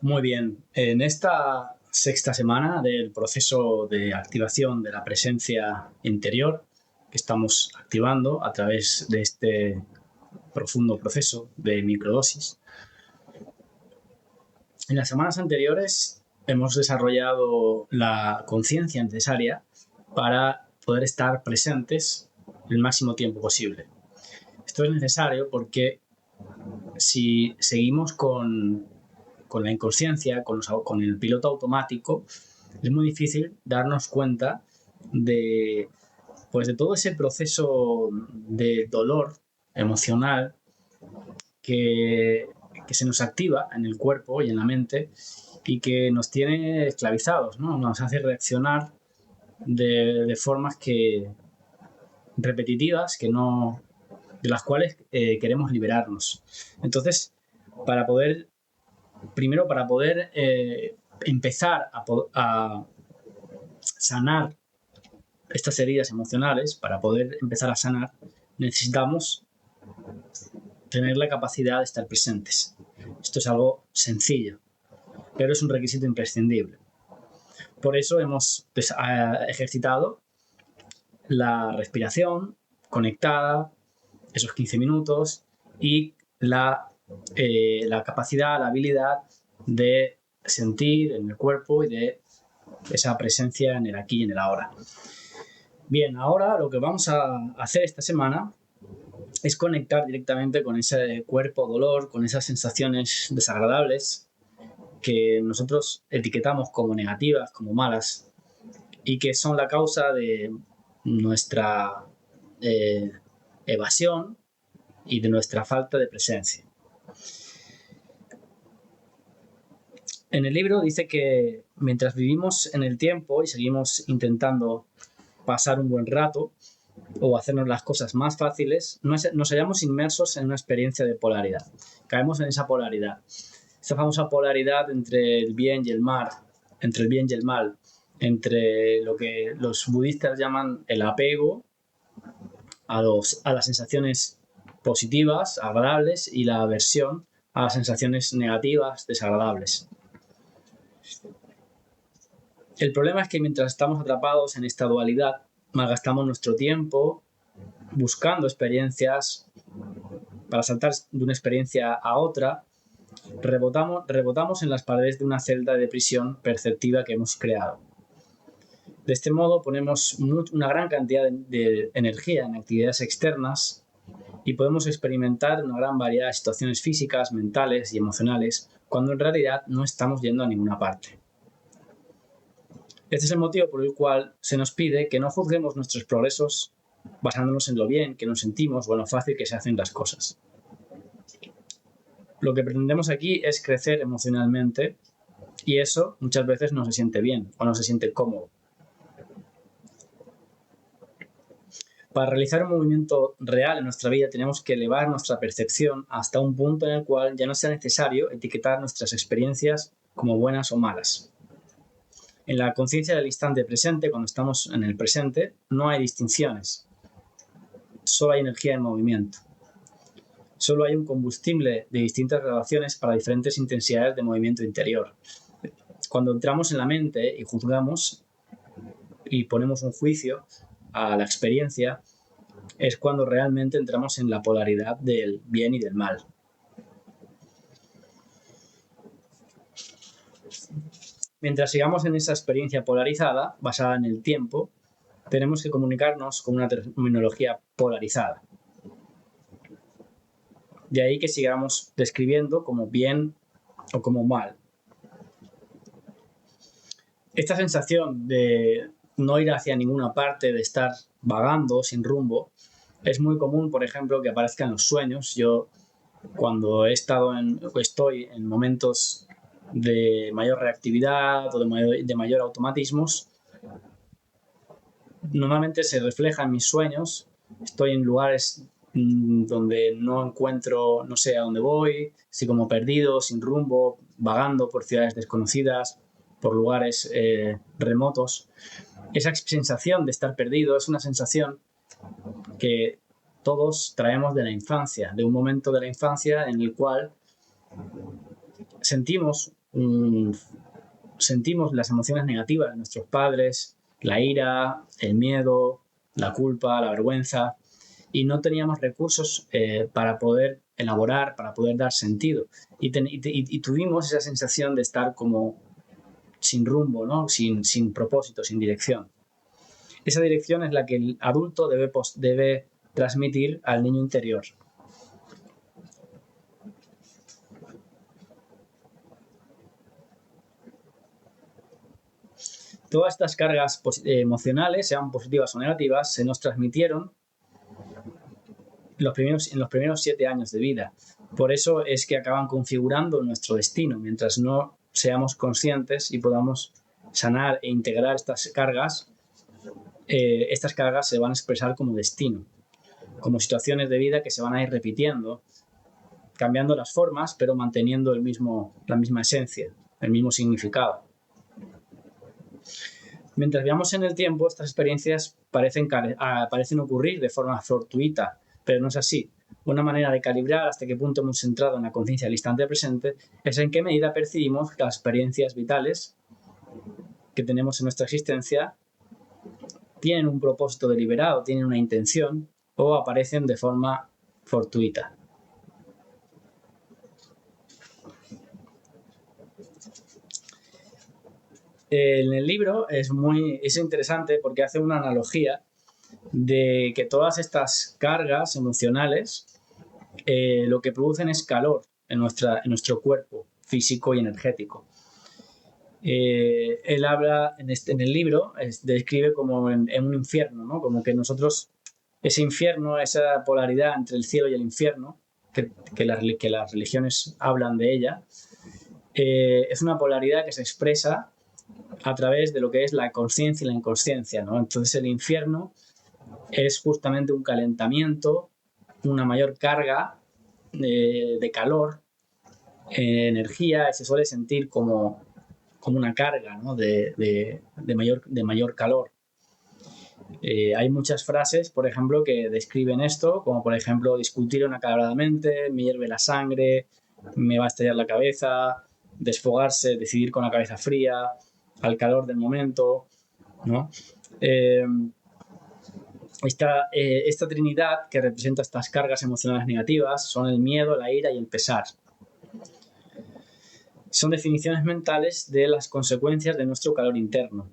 Muy bien. En esta sexta semana del proceso de activación de la presencia interior que estamos activando a través de este profundo proceso de microdosis, en las semanas anteriores hemos desarrollado la conciencia necesaria para poder estar presentes el máximo tiempo posible. Esto es necesario porque si seguimos con la inconsciencia, con el piloto automático, es muy difícil darnos cuenta de, de todo ese proceso de dolor emocional que, que se nos activa en el cuerpo y en la mente y que nos tiene esclavizados, ¿no? Nos hace reaccionar de formas repetitivas de las cuales queremos liberarnos. Entonces, para poder primero, para poder empezar a sanar estas heridas emocionales, para poder empezar a sanar, necesitamos tener la capacidad de estar presentes. Esto es algo sencillo, pero es un requisito imprescindible. Por eso hemos ejercitado la respiración conectada, esos 15 minutos, y la capacidad, la habilidad de sentir en el cuerpo y de esa presencia en el aquí y en el ahora. Bien, ahora lo que vamos a hacer esta semana es conectar directamente con ese cuerpo dolor, con esas sensaciones desagradables que nosotros etiquetamos como negativas, como malas, y que son la causa de nuestra evasión y de nuestra falta de presencia. En el libro dice que mientras vivimos en el tiempo y seguimos intentando pasar un buen rato o hacernos las cosas más fáciles, nos hallamos inmersos en una experiencia de polaridad. Caemos en esa polaridad. Esa famosa polaridad entre el bien y el mal, entre lo que los budistas llaman el apego a las sensaciones positivas, agradables, y la aversión a las sensaciones negativas, desagradables. El problema es que mientras estamos atrapados en esta dualidad, malgastamos nuestro tiempo buscando experiencias para saltar de una experiencia a otra, rebotamos en las paredes de una celda de prisión perceptiva que hemos creado. De este modo ponemos una gran cantidad de energía en actividades externas y podemos experimentar una gran variedad de situaciones físicas, mentales y emocionales, cuando en realidad no estamos yendo a ninguna parte. Este es el motivo por el cual se nos pide que no juzguemos nuestros progresos basándonos en lo bien que nos sentimos o en lo fácil que se hacen las cosas. Lo que pretendemos aquí es crecer emocionalmente y eso muchas veces no se siente bien o no se siente cómodo. Para realizar un movimiento real en nuestra vida tenemos que elevar nuestra percepción hasta un punto en el cual ya no sea necesario etiquetar nuestras experiencias como buenas o malas. En la conciencia del instante presente, cuando estamos en el presente, no hay distinciones. Solo hay energía en movimiento. Solo hay un combustible de distintas relaciones para diferentes intensidades de movimiento interior. Cuando entramos en la mente y juzgamos y ponemos un juicio a la experiencia, es cuando realmente entramos en la polaridad del bien y del mal. Mientras sigamos en esa experiencia polarizada, basada en el tiempo, tenemos que comunicarnos con una terminología polarizada. De ahí que sigamos describiendo como bien o como mal. Esta sensación de no ir hacia ninguna parte, de estar vagando sin rumbo, es muy común, por ejemplo, que aparezca en los sueños. Yo, cuando estoy en momentos de mayor reactividad o de mayor automatismos, normalmente se refleja en mis sueños. Estoy en lugares donde no sé a dónde voy, estoy como perdido, sin rumbo, vagando por ciudades desconocidas, por lugares remotos. Esa sensación de estar perdido es una sensación que todos traemos de la infancia, de un momento de la infancia en el cual sentimos sentimos las emociones negativas de nuestros padres, la ira, el miedo, la culpa, la vergüenza, y no teníamos recursos para poder elaborar, para poder dar sentido. Y tuvimos esa sensación de estar como sin rumbo, ¿no? Sin propósito, sin dirección. Esa dirección es la que el adulto debe transmitir al niño interior. Todas estas cargas emocionales, sean positivas o negativas, se nos transmitieron en los primeros 7 años de vida. Por eso es que acaban configurando nuestro destino. Mientras no seamos conscientes y podamos sanar e integrar estas cargas se van a expresar como destino, como situaciones de vida que se van a ir repitiendo, cambiando las formas, pero manteniendo la misma esencia, el mismo significado. Mientras viajamos en el tiempo, estas experiencias parecen ocurrir de forma fortuita, pero no es así. Una manera de calibrar hasta qué punto hemos entrado en la conciencia del instante presente es en qué medida percibimos que las experiencias vitales que tenemos en nuestra existencia tienen un propósito deliberado, tienen una intención o aparecen de forma fortuita. En el libro es interesante porque hace una analogía de que todas estas cargas emocionales lo que producen es calor en nuestro cuerpo físico y energético. Él habla en el libro, describe como en un infierno, ¿no? Como que nosotros, ese infierno, esa polaridad entre el cielo y el infierno, que las religiones hablan de ella, es una polaridad que se expresa a través de lo que es la consciencia y la inconsciencia, ¿no? Entonces el infierno es justamente un calentamiento, una mayor carga de calor, energía, se suele sentir como una carga, ¿no? de mayor calor. Hay muchas frases, por ejemplo, que describen esto, como por ejemplo, discutir acaloradamente, me hierve la sangre, me va a estallar la cabeza, desfogarse, decidir con la cabeza fría, al calor del momento, ¿no? Esta trinidad que representa estas cargas emocionales negativas son el miedo, la ira y el pesar. Son definiciones mentales de las consecuencias de nuestro calor interno.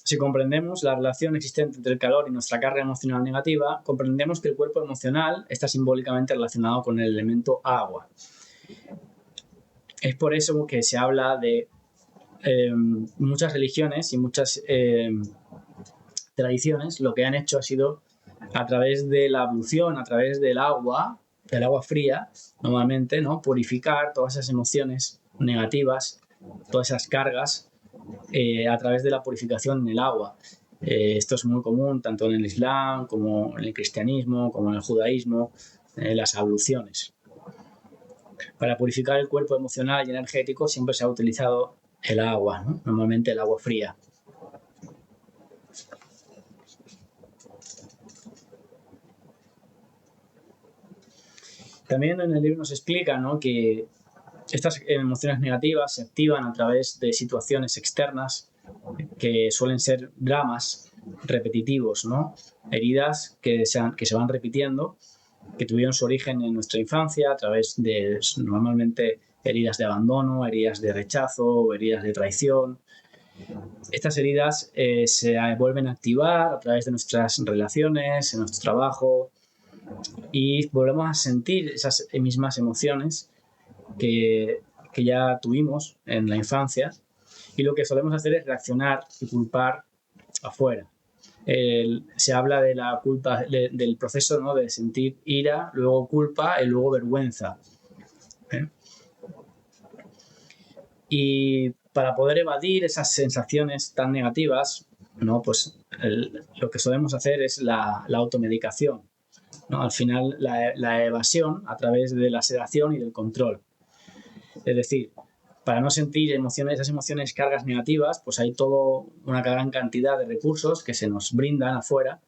Si comprendemos la relación existente entre el calor y nuestra carga emocional negativa, comprendemos que el cuerpo emocional está simbólicamente relacionado con el elemento agua. Es por eso que se habla de muchas religiones y muchas tradiciones, lo que han hecho ha sido, a través de la ablución, a través del agua fría, normalmente, ¿no? Purificar todas esas emociones negativas, todas esas cargas, a través de la purificación en el agua. Esto es muy común tanto en el Islam como en el cristianismo, como en el judaísmo, las abluciones. Para purificar el cuerpo emocional y energético siempre se ha utilizado el agua, ¿no? Normalmente el agua fría. También en el libro nos explica, ¿no?, que estas emociones negativas se activan a través de situaciones externas que suelen ser dramas repetitivos, ¿no? Heridas que se van repitiendo, que tuvieron su origen en nuestra infancia a través de normalmente heridas de abandono, heridas de rechazo, heridas de traición. Estas heridas se vuelven a activar a través de nuestras relaciones, en nuestro trabajo, y volvemos a sentir esas mismas emociones que ya tuvimos en la infancia, y lo que solemos hacer es reaccionar y culpar afuera. Se habla de la culpa, del proceso, ¿no?, de sentir ira, luego culpa y luego vergüenza. Y para poder evadir esas sensaciones tan negativas, ¿no?, pues lo que solemos hacer es la automedicación, ¿no? Al final, la evasión a través de la sedación y del control. Es decir, para no sentir esas emociones, cargas negativas, pues hay toda una gran cantidad de recursos que se nos brindan afuera,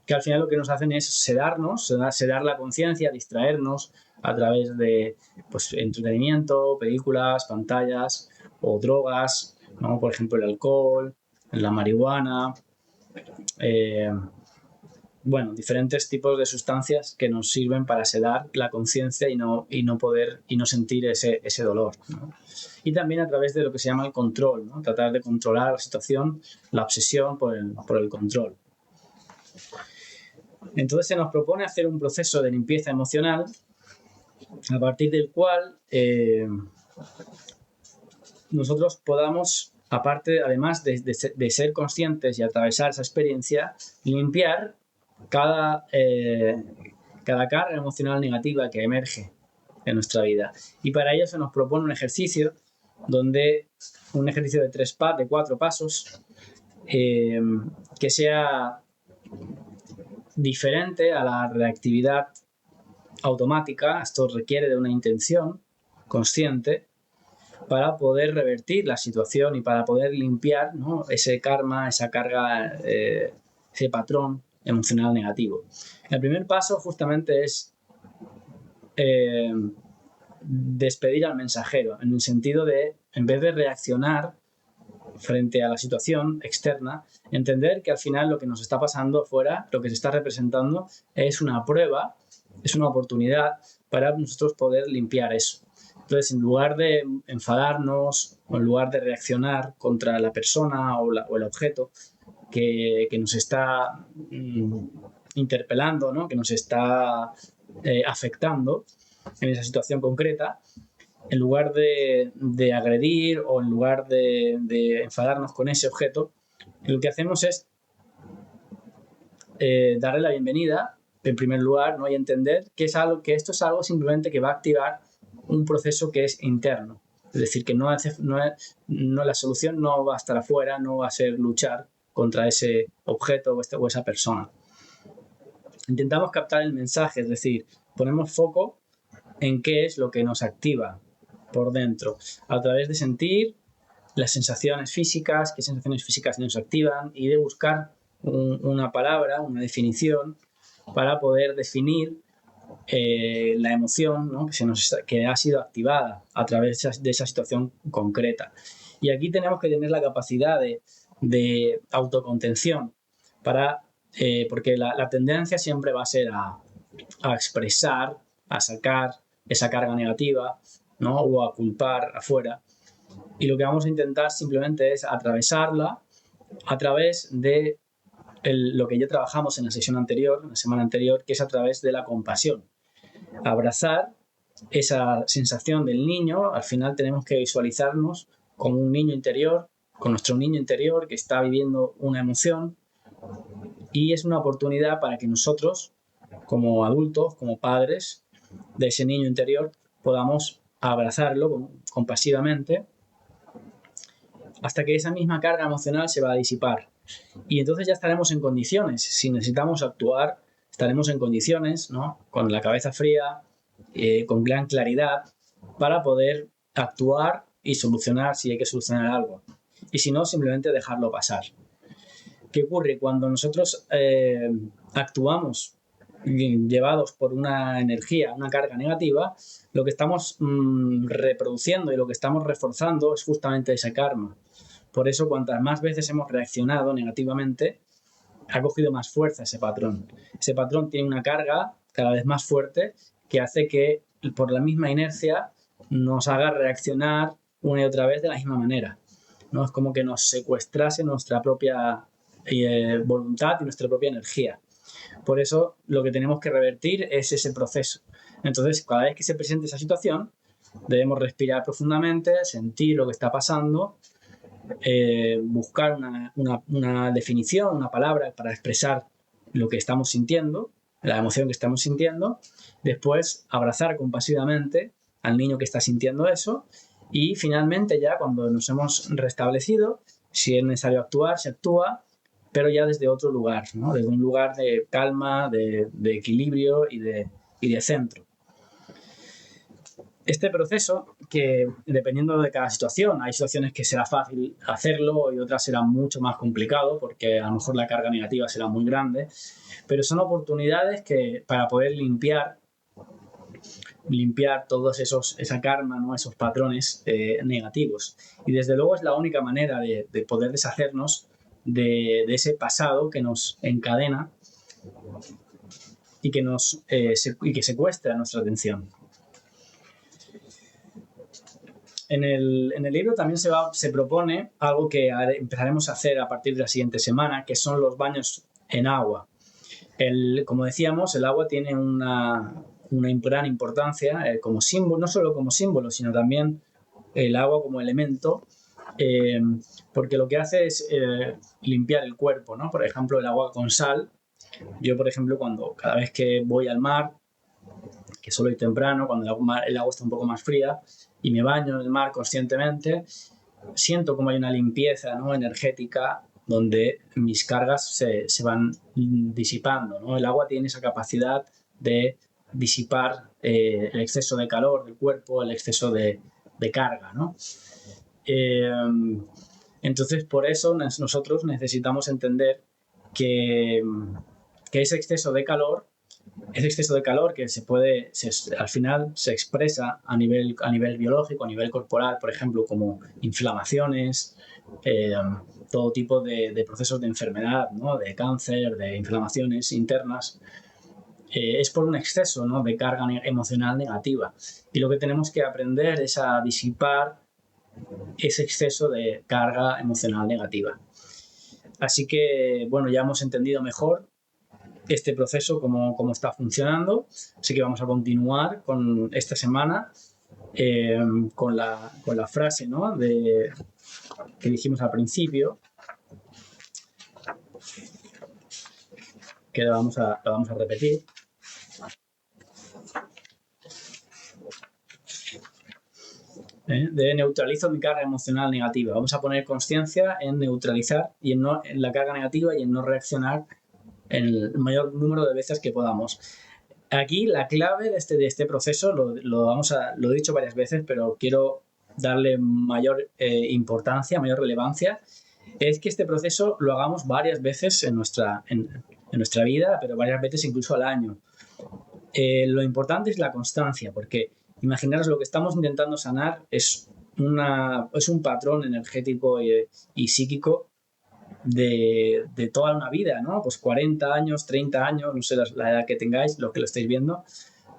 que al final lo que nos hacen es sedarnos, sedar la conciencia, distraernos a través de pues, entretenimiento, películas, pantallas o drogas, ¿no? Por ejemplo, el alcohol, la marihuana, bueno, diferentes tipos de sustancias que nos sirven para sedar la conciencia y no sentir ese dolor, ¿no? Y también a través de lo que se llama el control, ¿no? Tratar de controlar la situación, la obsesión por el control. Entonces se nos propone hacer un proceso de limpieza emocional a partir del cual nosotros podamos, aparte, además de ser conscientes y atravesar esa experiencia, limpiar cada carga emocional negativa que emerge en nuestra vida. Y para ello se nos propone un ejercicio de 4 pasos que sea diferente a la reactividad automática. Esto requiere de una intención consciente para poder revertir la situación y para poder limpiar, ¿no?, ese karma, esa carga, ese patrón emocional negativo. El primer paso justamente es despedir al mensajero, en el sentido de, en vez de reaccionar frente a la situación externa, entender que al final lo que nos está pasando afuera, lo que se está representando, es una prueba, es una oportunidad para nosotros poder limpiar eso. Entonces, en lugar de enfadarnos o en lugar de reaccionar contra la persona o el objeto que nos está interpelando, ¿no?, que nos está afectando en esa situación concreta, en lugar de agredir o en lugar de enfadarnos con ese objeto, lo que hacemos es darle la bienvenida, en primer lugar, ¿no?, y entender que esto es algo simplemente que va a activar un proceso que es interno. Es decir, que la solución no va a estar afuera, no va a ser luchar contra ese objeto o esa persona. Intentamos captar el mensaje, es decir, ponemos foco en qué es lo que nos activa por dentro, a través de sentir las sensaciones físicas, qué sensaciones físicas nos activan, y de buscar una palabra, una definición, para poder definir la emoción, ¿no?, que ha sido activada a través de esa situación concreta. Y aquí tenemos que tener la capacidad de autocontención, porque la tendencia siempre va a ser a expresar, a sacar esa carga negativa, ¿no?, o a culpar afuera. Y lo que vamos a intentar simplemente es atravesarla a través de lo que ya trabajamos en la sesión anterior, en la semana anterior, que es a través de la compasión. Abrazar esa sensación del niño. Al final tenemos que visualizarnos como un niño interior, con nuestro niño interior que está viviendo una emoción, y es una oportunidad para que nosotros, como adultos, como padres de ese niño interior, podamos abrazarlo compasivamente hasta que esa misma carga emocional se va a disipar. Y entonces ya estaremos en condiciones, si necesitamos actuar, estaremos en condiciones, ¿no?, con la cabeza fría, con gran claridad, para poder actuar y solucionar si hay que solucionar algo. Y si no, simplemente dejarlo pasar. ¿Qué ocurre? Cuando nosotros actuamos llevados por una energía, una carga negativa, lo que estamos reproduciendo y lo que estamos reforzando es justamente ese karma. Por eso, cuantas más veces hemos reaccionado negativamente, ha cogido más fuerza ese patrón. Ese patrón tiene una carga cada vez más fuerte que hace que, por la misma inercia, nos haga reaccionar una y otra vez de la misma manera, ¿no? Es como que nos secuestrase nuestra propia voluntad y nuestra propia energía. Por eso, lo que tenemos que revertir es ese proceso. Entonces, cada vez que se presente esa situación, debemos respirar profundamente, sentir lo que está pasando, buscar una definición, una palabra para expresar lo que estamos sintiendo, la emoción que estamos sintiendo, después abrazar compasivamente al niño que está sintiendo eso, y finalmente, ya cuando nos hemos restablecido, si es necesario actuar, se actúa, pero ya desde otro lugar, ¿no?, desde un lugar de calma, de equilibrio y de centro. Este proceso, que dependiendo de cada situación, hay situaciones que será fácil hacerlo y otras será mucho más complicado porque a lo mejor la carga negativa será muy grande, pero son oportunidades que para poder limpiar todos esa karma, ¿no? Esos patrones negativos. Y desde luego es la única manera de poder deshacernos de ese pasado que nos encadena y que secuestra nuestra atención. En el libro también se propone algo que empezaremos a hacer a partir de la siguiente semana, que son los baños en agua. Como decíamos, el agua tiene una gran importancia como símbolo, no solo como símbolo, sino también el agua como elemento, porque lo que hace es limpiar el cuerpo, ¿no? Por ejemplo, el agua con sal. Yo, por ejemplo, cada vez que voy al mar, que suelo ir temprano, cuando el agua está un poco más fría, y me baño en el mar conscientemente, siento como hay una limpieza, ¿no? Energética donde mis cargas se van disipando, ¿no? El agua tiene esa capacidad de disipar el exceso de calor del cuerpo, el exceso de carga, ¿no? Entonces, por eso nosotros necesitamos entender que ese exceso de calor que al final se expresa a nivel biológico, a nivel corporal, por ejemplo, como inflamaciones, todo tipo de procesos de enfermedad, ¿no? De cáncer, de inflamaciones internas, es por un exceso, ¿no? De carga emocional negativa. Y lo que tenemos que aprender es a disipar ese exceso de carga emocional negativa. Así que, bueno, ya hemos entendido mejor este proceso, cómo está funcionando. Así que vamos a continuar con esta semana con la frase, ¿no? Que dijimos al principio, que la vamos a repetir. De neutralizo mi carga emocional negativa. Vamos a poner conciencia en neutralizar y en la carga negativa y en no reaccionar en el mayor número de veces que podamos. Aquí la clave de este proceso, lo he dicho varias veces, pero quiero darle mayor importancia, mayor relevancia, es que este proceso lo hagamos varias veces en nuestra vida, pero varias veces incluso al año. Lo importante es la constancia, porque imaginaros, lo que estamos intentando sanar es un patrón energético y psíquico de toda una vida, ¿no? Pues 40 años, 30 años, no sé la edad que tengáis, los que lo estáis viendo,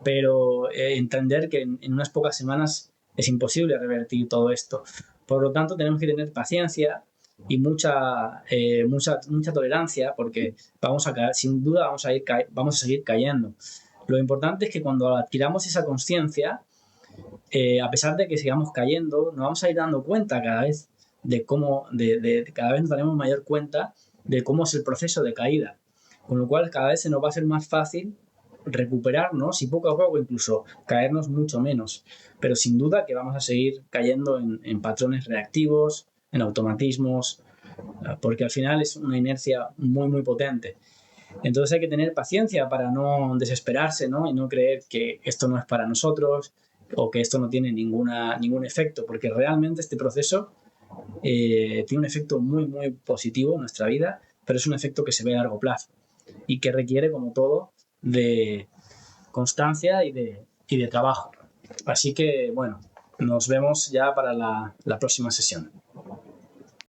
pero entender que en unas pocas semanas es imposible revertir todo esto. Por lo tanto, tenemos que tener paciencia y mucha tolerancia, porque sin duda vamos a seguir cayendo. Lo importante es que cuando adquiramos esa conciencia, a pesar de que sigamos cayendo, nos vamos a ir dando cuenta cada vez cada vez nos daremos mayor cuenta de cómo es el proceso de caída. Con lo cual, cada vez se nos va a hacer más fácil recuperarnos y poco a poco incluso caernos mucho menos. Pero sin duda que vamos a seguir cayendo en patrones reactivos, en automatismos, porque al final es una inercia muy, muy potente. Entonces hay que tener paciencia para no desesperarse, ¿no? Y no creer que esto no es para nosotros o que esto no tiene ningún efecto, porque realmente este proceso tiene un efecto muy, muy positivo en nuestra vida, pero es un efecto que se ve a largo plazo y que requiere, como todo, de constancia y de trabajo. Así que, bueno, nos vemos ya para la próxima sesión.